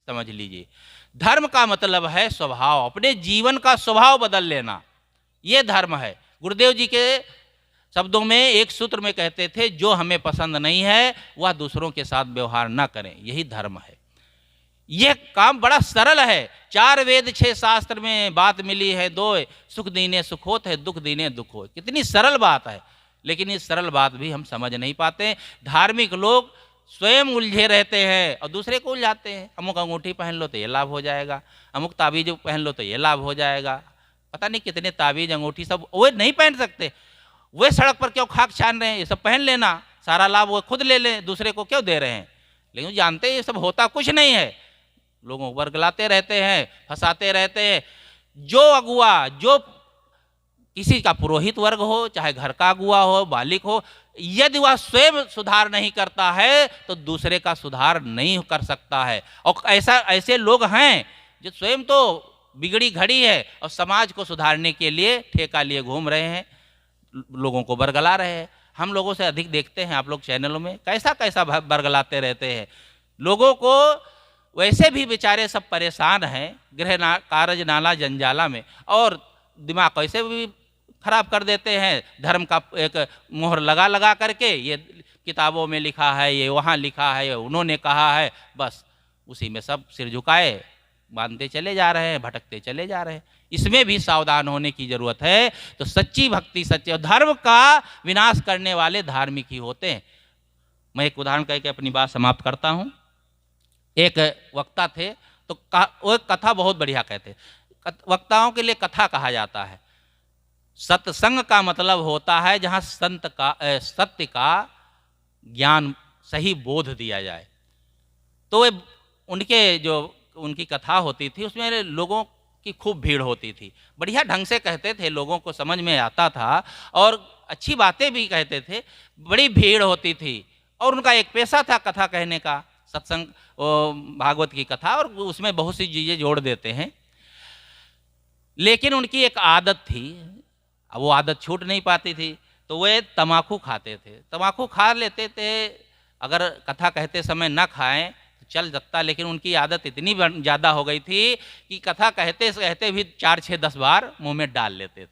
समझ लीजिए। धर्म का मतलब है स्वभाव, अपने जीवन का स्वभाव बदल लेना, ये धर्म है। गुरुदेव जी के शब्दों में एक सूत्र में कहते थे, जो हमें पसंद नहीं है वह दूसरों के साथ व्यवहार न करें, यही धर्म है। यह काम बड़ा सरल है। 4 वेद 6 शास्त्र में बात मिली है, 2 सुख दीने सुख होत है, दुख दीने दुख हो। कितनी सरल बात है, लेकिन इस सरल बात भी हम समझ नहीं पाते। धार्मिक लोग स्वयं उलझे रहते हैं और दूसरे को उलझाते हैं। अमुक अंगूठी पहन लो तो ये लाभ हो जाएगा, अमुक ताबीज पहन लो तो ये लाभ हो जाएगा। पता नहीं कितने ताबीज अंगूठी सब वो नहीं पहन सकते, वे सड़क पर क्यों खाक छान रहे हैं, ये सब पहन लेना, सारा लाभ वो खुद ले लें, दूसरे को क्यों दे रहे हैं। लेकिन जानते हैं ये सब होता कुछ नहीं है, लोगों को वर्गलाते रहते हैं, फंसाते रहते हैं। जो अगुआ, जो किसी का पुरोहित वर्ग हो, चाहे घर का अगुआ हो, बालिक हो, यदि वह स्वयं सुधार नहीं करता है तो दूसरे का सुधार नहीं कर सकता है। और ऐसे लोग हैं जो स्वयं तो बिगड़ी घड़ी है और समाज को सुधारने के लिए ठेका लिए घूम रहे हैं, लोगों को बरगला रहे हैं। हम लोगों से अधिक देखते हैं आप लोग चैनलों में कैसा कैसा बरगलाते रहते हैं लोगों को। वैसे भी बेचारे सब परेशान हैं गृह कारज नाला जंजाला में, और दिमाग कैसे भी खराब कर देते हैं। धर्म का एक मोहर लगा लगा करके, ये किताबों में लिखा है, ये वहाँ लिखा है, उन्होंने कहा है, बस उसी में सब सिर झुकाए बांधते चले जा रहे हैं, भटकते चले जा रहे हैं। इसमें भी सावधान होने की जरूरत है। तो सच्ची भक्ति, सच्चे धर्म का विनाश करने वाले धार्मिक ही होते हैं। मैं एक उदाहरण कह के अपनी बात समाप्त करता हूँ। एक वक्ता थे, तो वो एक कथा बहुत बढ़िया कहते। वक्ताओं के लिए कथा कहा जाता है। सत्संग का मतलब होता है जहाँ सत्य का ज्ञान, सही बोध दिया जाए। तो वे उनकी कथा होती थी, उसमें लोगों की खूब भीड़ होती थी। बढ़िया ढंग से कहते थे, लोगों को समझ में आता था और अच्छी बातें भी कहते थे। बड़ी भीड़ होती थी और उनका एक पेशा था कथा कहने का, सत्संग भागवत की कथा, और उसमें बहुत सी चीज़ें जोड़ देते हैं। लेकिन उनकी एक आदत थी, अब वो आदत छूट नहीं पाती थी। तो वे तम्बाकू खाते थे। तम्बाकू खा लेते थे, अगर कथा कहते समय न खाएं तो चल सकता, लेकिन उनकी आदत इतनी ज़्यादा हो गई थी कि कथा कहते कहते भी 4 6 10 बार मुंह में डाल लेते थे।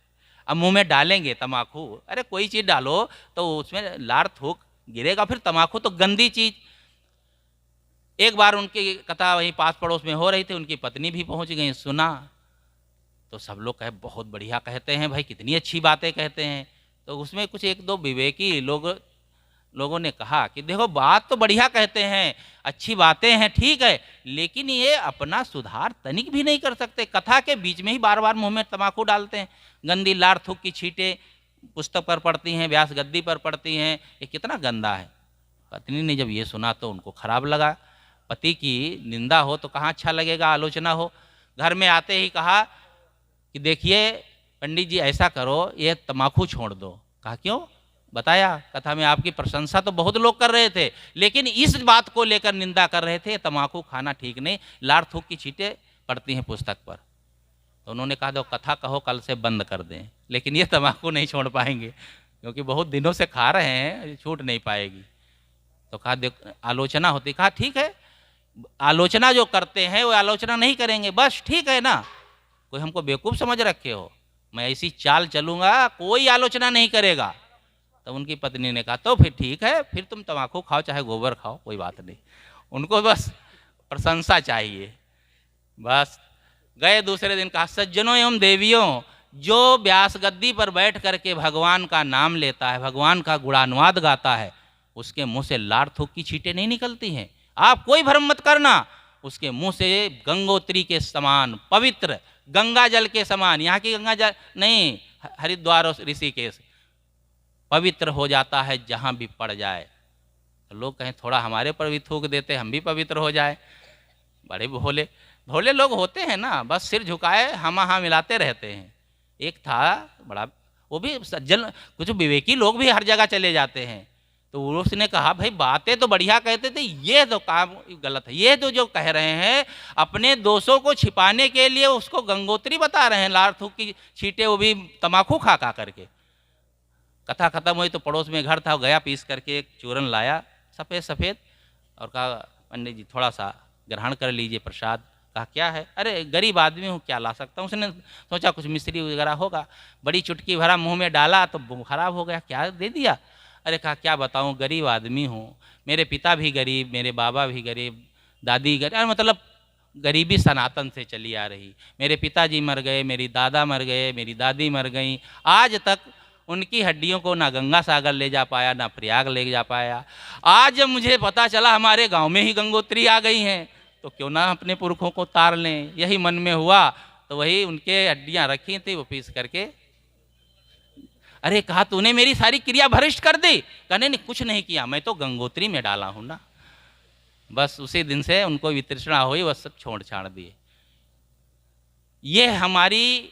अब मुंह में डालेंगे तम्बाकू, अरे कोई चीज़ डालो तो उसमें लार थूक गिरेगा, फिर तम्बाकू तो गंदी चीज़। एक बार उनकी कथा वहीं पास पड़ोस में हो रही थी, उनकी पत्नी भी पहुंच गई, सुना तो सब लोग कहे बहुत बढ़िया कहते हैं भाई, कितनी अच्छी बातें कहते हैं। तो उसमें कुछ 1-2 विवेकी लोगों ने कहा कि देखो बात तो बढ़िया कहते हैं, अच्छी बातें हैं, ठीक है, लेकिन ये अपना सुधार तनिक भी नहीं कर सकते। कथा के बीच में ही बार बार मुंह में तम्बाकू डालते हैं, गंदी लार थूक की छींटें पुस्तक पर पड़ती हैं, व्यास गद्दी पर पड़ती हैं, ये कितना गंदा है। पत्नी ने जब ये सुना तो उनको खराब लगा। पति की निंदा हो तो कहाँ अच्छा लगेगा, आलोचना हो। घर में आते ही कहा कि देखिए पंडित जी ऐसा करो, ये तम्बाकू छोड़ दो। कहा क्यों? बताया, कथा में आपकी प्रशंसा तो बहुत लोग कर रहे थे, लेकिन इस बात को लेकर निंदा कर रहे थे, तम्बाकू खाना ठीक नहीं, लार थूक की छींटें पड़ती हैं पुस्तक पर। तो उन्होंने कहा दो कथा कहो कल से बंद कर दें, लेकिन ये तम्बाकू नहीं छोड़ पाएंगे क्योंकि बहुत दिनों से खा रहे हैं, छूट नहीं पाएगी। तो कहा देख आलोचना होती। कहा ठीक है, आलोचना जो करते हैं वो आलोचना नहीं करेंगे, बस ठीक है ना, कोई हमको बेवकूफ़ समझ रखे हो, मैं ऐसी चाल चलूँगा कोई आलोचना नहीं करेगा। तो उनकी पत्नी ने कहा तो फिर ठीक है, फिर तुम तम्बाकू खाओ चाहे गोबर खाओ, कोई बात नहीं, उनको बस प्रशंसा चाहिए। बस गए दूसरे दिन, कहा सज्जनों एवं देवियों, जो व्यास गद्दी पर बैठ करके भगवान का नाम लेता है, भगवान का गुणानुवाद गाता है, उसके मुँह से लार थूक की छींटें नहीं निकलती हैं। आप कोई भ्रम मत करना, उसके मुँह से गंगोत्री के समान पवित्र, गंगा जल के समान, यहाँ की गंगा जल नहीं, हरिद्वार और ऋषिकेश, पवित्र हो जाता है जहाँ भी पड़ जाए। तो लोग कहें थोड़ा हमारे पर भी थूक देते, हम भी पवित्र हो जाए। बड़े भोले भोले लोग होते हैं ना, बस सिर झुकाए हम हाँ मिलाते रहते हैं। एक था बड़ा, वो भी सज्जन, कुछ विवेकी लोग भी हर जगह चले जाते हैं। तो उसने कहा भाई बातें तो बढ़िया कहते थे, ये तो काम गलत है, ये तो जो कह रहे हैं अपने दोषों को छिपाने के लिए उसको गंगोत्री बता रहे हैं, लार थूक की छींटें, वो भी तम्बाकू खा करके। कथा खत्म हुई तो पड़ोस में घर था, गया पीस करके एक चूरन लाया सफ़ेद सफ़ेद और कहा पंडित जी थोड़ा सा ग्रहण कर लीजिए प्रसाद। कहा क्या है? अरे गरीब आदमी हूँ, क्या ला सकता हूँ। उसने सोचा कुछ मिश्री वगैरह होगा, बड़ी चुटकी भरा मुंह में डाला तो खराब हो गया, क्या दे दिया। अरे कहा क्या बताऊँ, गरीब आदमी हूँ, मेरे पिता भी गरीब, मेरे बाबा भी गरीब, दादी गरीब, अरे मतलब गरीबी सनातन से चली आ रही। मेरे पिताजी मर गए, मेरी दादा मर गए, मेरी दादी मर गई, आज तक उनकी हड्डियों को ना गंगा सागर ले जा पाया, ना प्रयाग ले जा पाया। आज जब मुझे पता चला हमारे गांव में ही गंगोत्री आ गई हैं, तो क्यों ना अपने पुरखों को तार लें। यही मन में हुआ, तो वही उनके हड्डियां रखी थी, वो पीस करके। अरे कहा तूने मेरी सारी क्रिया भ्रष्ट कर दी। कहने नहीं कुछ नहीं किया, मैं तो गंगोत्री में डाला हूं ना। बस उसी दिन से उनको वितृष्णा हुई, बस सब छोड़ छाड़ दिए। ये हमारी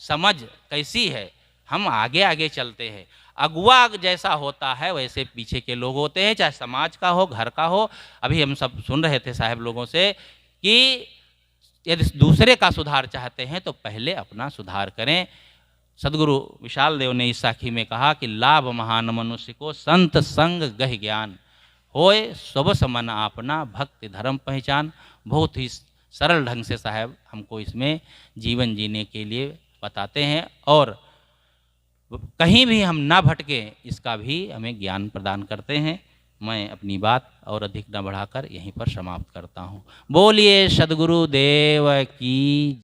समझ कैसी है, हम आगे आगे चलते हैं। अगुआ जैसा होता है वैसे पीछे के लोग होते हैं, चाहे समाज का हो, घर का हो। अभी हम सब सुन रहे थे साहब लोगों से कि यदि दूसरे का सुधार चाहते हैं तो पहले अपना सुधार करें। सदगुरु विशाल देव ने इस साखी में कहा कि लाभ महान मनुष्य को संत संग गह ज्ञान, होए सबस मन आपना भक्ति धर्म पहचान। बहुत ही सरल ढंग से साहब हमको इसमें जीवन जीने के लिए बताते हैं, और कहीं भी हम ना भटके इसका भी हमें ज्ञान प्रदान करते हैं। मैं अपनी बात और अधिक न बढ़ाकर यहीं पर समाप्त करता हूँ। बोलिए सदगुरु देव की।